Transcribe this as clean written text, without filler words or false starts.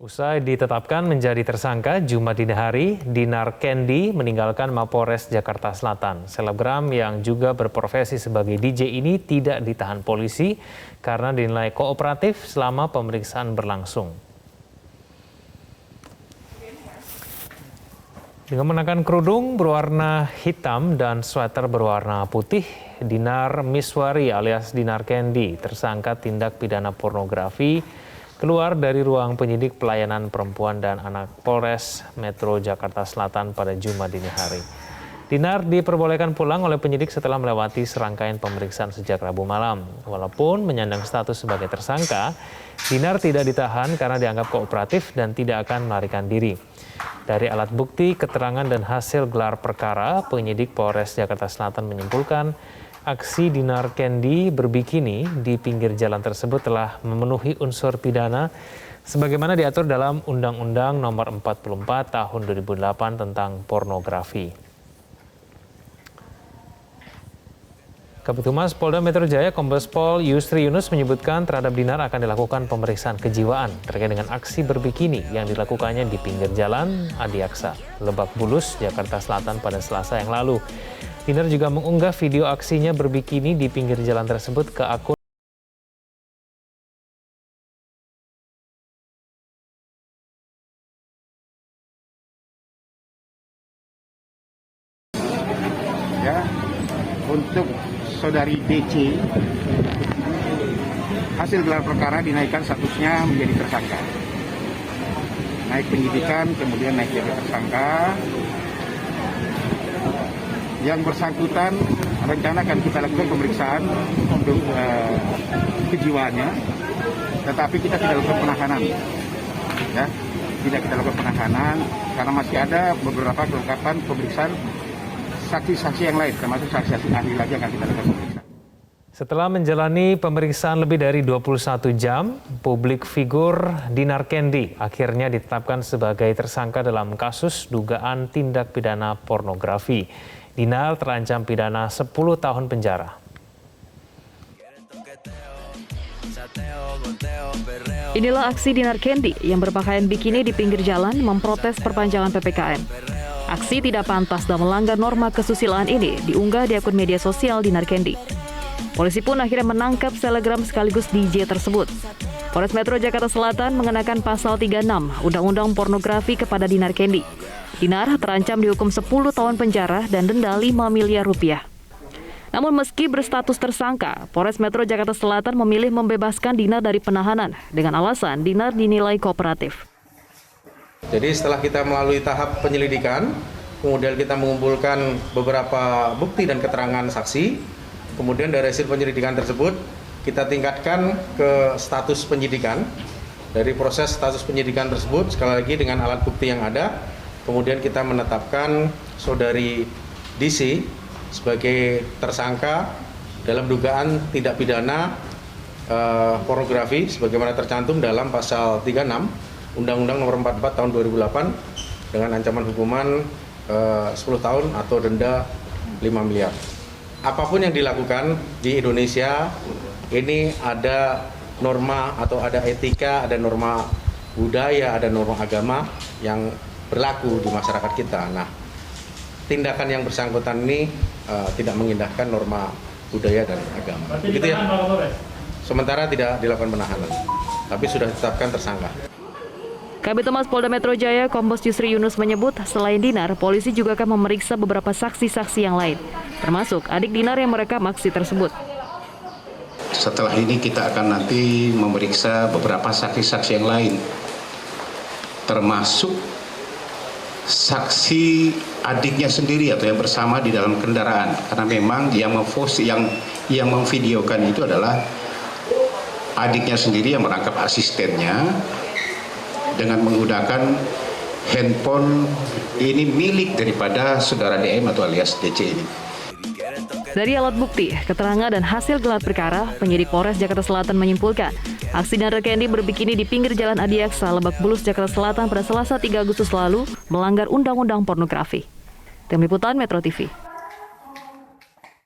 Usai ditetapkan menjadi tersangka Jumat dini hari, Dinar Kendi meninggalkan Mapolres Jakarta Selatan. Selebgram yang juga berprofesi sebagai DJ ini tidak ditahan polisi karena dinilai kooperatif selama pemeriksaan berlangsung. Dengan mengenakan kerudung berwarna hitam dan sweater berwarna putih, Dinar Miswari alias Dinar Kendi, tersangka tindak pidana pornografi, keluar dari ruang penyidik pelayanan perempuan dan anak Polres Metro Jakarta Selatan pada Jumat dini hari. Dinar diperbolehkan pulang oleh penyidik setelah melewati serangkaian pemeriksaan sejak Rabu malam. Walaupun menyandang status sebagai tersangka, Dinar tidak ditahan karena dianggap kooperatif dan tidak akan melarikan diri. Dari alat bukti, keterangan dan hasil gelar perkara, penyidik Polres Jakarta Selatan menyimpulkan aksi Dinar Kendi berbikini di pinggir jalan tersebut telah memenuhi unsur pidana sebagaimana diatur dalam Undang-Undang Nomor 44 Tahun 2008 tentang pornografi. Kabid Humas Polda Metro Jaya Kombes Pol Yusri Yunus menyebutkan terhadap Dinar akan dilakukan pemeriksaan kejiwaan terkait dengan aksi berbikini yang dilakukannya di pinggir jalan Adiaksa, Lebak Bulus, Jakarta Selatan pada Selasa yang lalu. Dinar juga mengunggah video aksinya berbikini di pinggir jalan tersebut ke akun untuk saudari DC, hasil gelar perkara dinaikkan statusnya menjadi tersangka. Naik penyidikan, kemudian naik jadi tersangka. Yang bersangkutan rencana akan kita lakukan pemeriksaan untuk kejiwaannya, tetapi kita tidak lakukan penahanan. Ya, tidak kita lakukan penahanan karena masih ada beberapa kelengkapan pemeriksaan saksi-saksi yang lain, termasuk saksi-saksi ahli lagi akan kita lakukan pemeriksaan. Setelah menjalani pemeriksaan lebih dari 21 jam, publik figur Dinar Kendi akhirnya ditetapkan sebagai tersangka dalam kasus dugaan tindak pidana pornografi. Dinar terancam pidana 10 tahun penjara. Inilah aksi Dinar Kendi yang berpakaian bikini di pinggir jalan memprotes perpanjangan PPKM. Aksi tidak pantas dan melanggar norma kesusilaan ini diunggah di akun media sosial Dinar Kendi. Polisi pun akhirnya menangkap selebgram sekaligus DJ tersebut. Polres Metro Jakarta Selatan mengenakan pasal 36 Undang-Undang Pornografi kepada Dinar Kendi. Dinar terancam dihukum 10 tahun penjara dan denda 5 miliar rupiah. Namun meski berstatus tersangka, Polres Metro Jakarta Selatan memilih membebaskan Dinar dari penahanan dengan alasan Dinar dinilai kooperatif. Jadi setelah kita melalui tahap penyelidikan, kemudian kita mengumpulkan beberapa bukti dan keterangan saksi, kemudian dari hasil penyelidikan tersebut kita tingkatkan ke status penyidikan. Dari proses status penyidikan tersebut, sekali lagi dengan alat bukti yang ada, kemudian kita menetapkan saudari DC sebagai tersangka dalam dugaan tindak pidana pornografi sebagaimana tercantum dalam pasal 36 Undang-Undang Nomor 44 Tahun 2008 dengan ancaman hukuman 10 tahun atau denda 5 miliar. Apapun yang dilakukan di Indonesia ini ada norma atau ada etika, ada norma budaya, ada norma agama yang berlaku di masyarakat kita. Nah, tindakan yang bersangkutan ini tidak mengindahkan norma budaya dan agama. Begitu ya. Sementara tidak dilakukan penahanan, tapi sudah ditetapkan tersangka. Kabid Humas Polda Metro Jaya Kombes Yusri Yunus menyebut selain Dinar, polisi juga akan memeriksa beberapa saksi-saksi yang lain, termasuk adik Dinar yang merekam aksi tersebut. Setelah ini kita akan nanti memeriksa beberapa saksi-saksi yang lain, termasuk saksi adiknya sendiri atau yang bersama di dalam kendaraan, karena memang yang memvideokan itu adalah adiknya sendiri yang merangkap asistennya dengan menggunakan handphone ini milik daripada saudara DM atau alias DC ini. Dari alat bukti, keterangan dan hasil gelar perkara, penyidik Polres Jakarta Selatan menyimpulkan aksi Dinar Kendi berbikini di pinggir jalan Adiaksa, Lebak Bulus, Jakarta Selatan pada Selasa 3 Agustus lalu melanggar Undang-Undang Pornografi. Tim Liputan Metro TV.